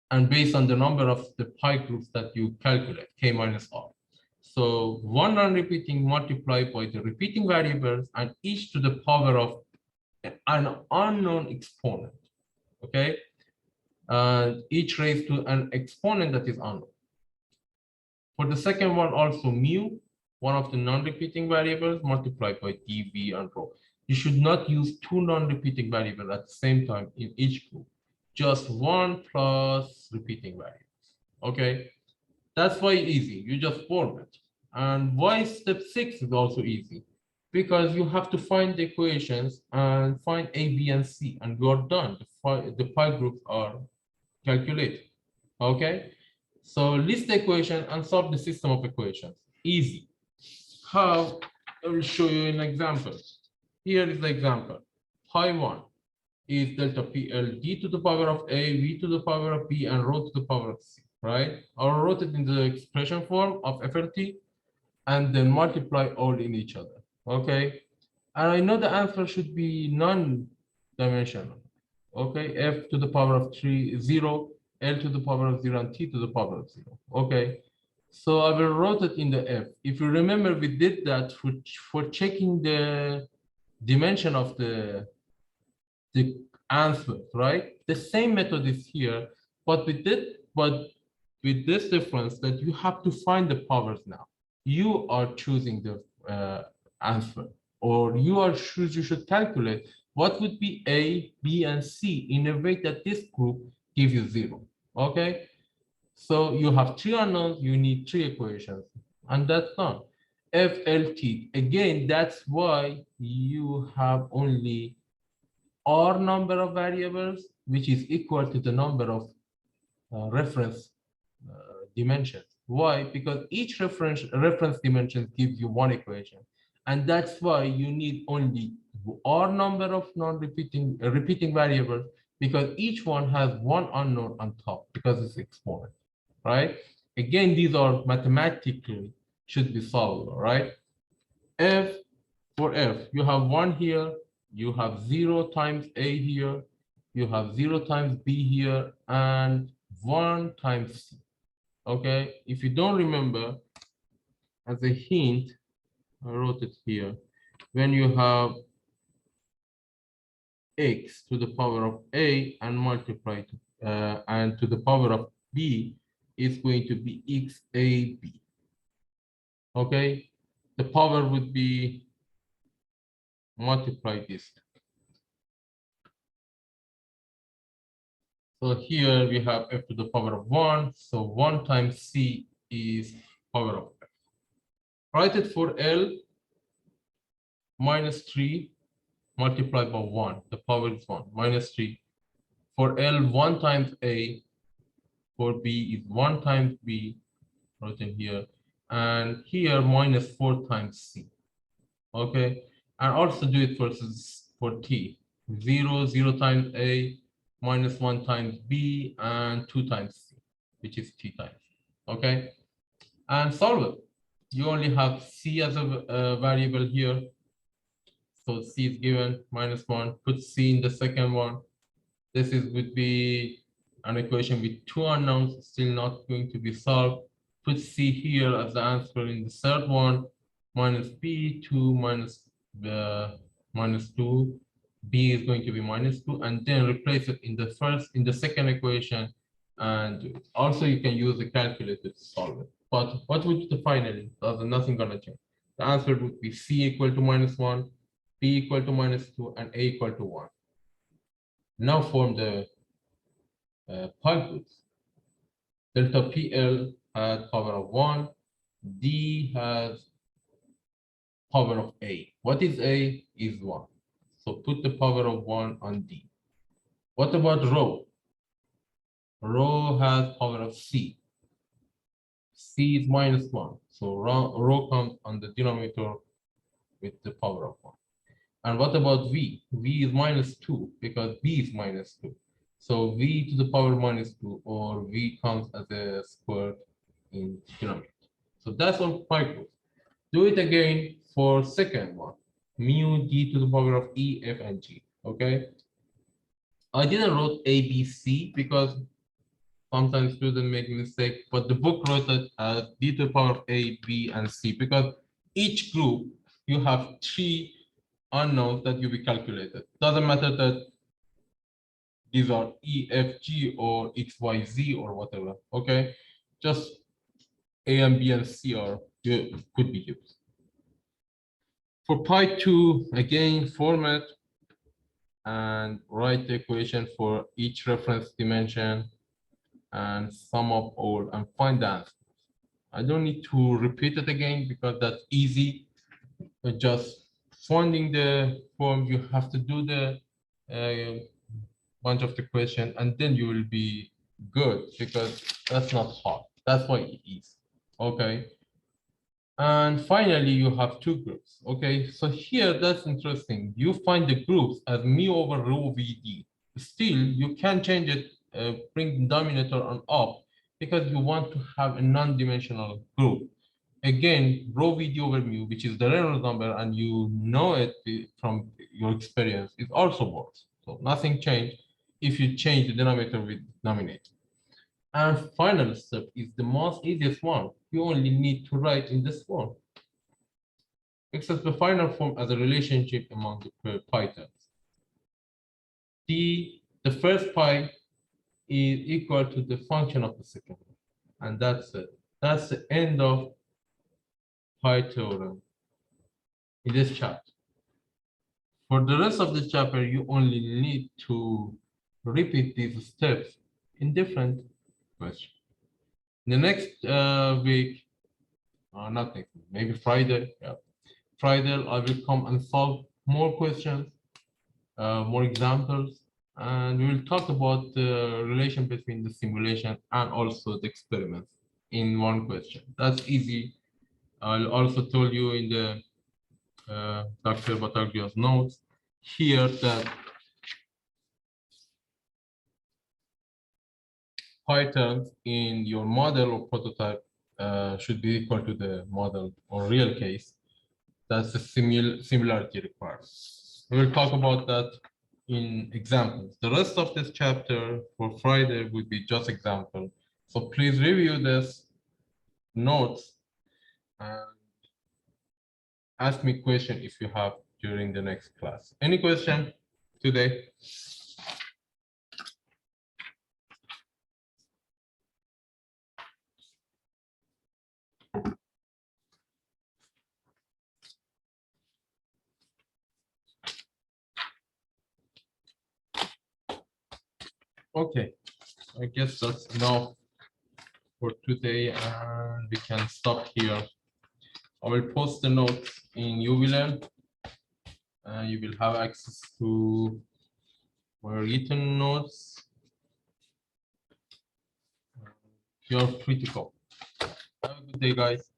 And based on the number of the pi groups that you calculate, k minus r. So one non-repeating multiplied by the repeating variables, and each to the power of an unknown exponent, okay? And each raised to an exponent that is unknown. For the second one, also mu, one of the non-repeating variables, multiplied by dv and rho. You should not use two non-repeating variables at the same time in each group. Just one plus repeating variables, okay? That's why easy, you just form it. And why step 6 is also easy? Because you have to find the equations and find A, B, and C, and you're done. The pi groups are calculated, okay? So list the equation and solve the system of equations. Easy. How? I will show you an example. Here is the example. Pi1 is delta PL d to the power of A, V to the power of B, and rho to the power of C, right? I'll wrote it in the expression form of FLT and then multiply all in each other, okay? And I know the answer should be non-dimensional, okay? F to the power of 0, L to the power of 0, and T to the power of 0, okay? So I will write it in the F. If you remember, we did that for checking the dimension of the answer, right? The same method is here, but with this difference that you have to find the powers now. You are choosing the answer, or you should calculate what would be A, B, and C in a way that this group gives you 0. Okay. So you have three unknowns, you need three equations, and that's done. FLT, again, that's why you have only R number of variables, which is equal to the number of reference dimensions. Why? Because each reference dimension gives you one equation. And that's why you need only R number of non-repeating repeating variables, because each one has one unknown on top because it's exponent, right? Again, these are mathematically should be solved, right? F for F, you have one here, you have 0 times A here, you have 0 times B here, and 1 times C. Okay, if you don't remember, as a hint, I wrote it here. When you have x to the power of A and multiply to, and to the power of B is going to be xab. Okay, the power would be multiply this. So here we have f to the power of 1. So 1 times C is power of f. Write it for L minus 3 multiplied by 1. The power is 1 minus 3. For L, 1 times A. For B is 1 times B, written here. And here minus 4 times C. Okay. And also do it for T. 0, 0 times A, minus 1 times B, and 2 times C, which is T times. Okay. And solve it. You only have C as a variable here. So C is given minus 1. Put C in the second one. This would be an equation with two unknowns, still not going to be solved. Put C here as the answer in the third one, minus B, 2 minus minus 2. B is going to be minus 2, and then replace it in the second equation. And also you can use a calculator to solve it. But what would the finally? There's nothing gonna change. The answer would be C equal to minus 1, B equal to minus 2, and A equal to 1. Now form the pi groups. Delta PL has power of 1, D has power of A. What is A? Is 1. So put the power of 1 on D. What about rho? Rho has power of C. C is minus 1. So rho comes on the denominator with the power of 1. And what about V? V is minus 2 because B is minus 2. So V to the power minus 2, or V comes as a square in denominator. So that's on pi group. Do it again for second one. Mu D to the power of E, F, and G. Okay. I didn't wrote A, B, C because sometimes students make mistake, but the book wrote it as D to the power of A, B, and C because each group you have three unknowns that you be calculated. Doesn't matter that these are E, F, G, or X, Y, Z, or whatever. Okay, just A and B and C are could be used. For pi 2, again, format and write the equation for each reference dimension and sum up all and find the answer. I don't need to repeat it again because that's easy. Just finding the form, you have to do the bunch of the question, and then you will be good because that's not hard. That's why it is. Okay. And finally, you have two groups. Okay, so here that's interesting. You find the groups as mu over rho VD. Still, you can change it, bring the denominator on up because you want to have a non-dimensional group. Again, rho VD over mu, which is the Reynolds number, and you know it from your experience, it also works. So nothing changed if you change the denominator with denominator. And final step is the most easiest one. You only need to write in this form. Accept the final form as a relationship among the pi terms. The first pi is equal to the function of the second one. And that's it. That's the end of pi theorem in this chapter. For the rest of the chapter, you only need to repeat these steps in different questions. The next week, not next week, maybe Friday. Yeah, Friday I will come and solve more questions, more examples, and we will talk about the relation between the simulation and also the experiments in one question. That's easy. I'll also told you in the Dr. Bataglio's notes here that patterns in your model or prototype should be equal to the model or real case. That's the similarity required. We will talk about that in examples. The rest of this chapter for Friday will be just example. So please review this notes and ask me question if you have during the next class. Any question today? Okay, I guess that's enough for today and we can stop here. I will post the notes in UVLearn and you will have access to my written notes. You're free to go. Have a good day, guys.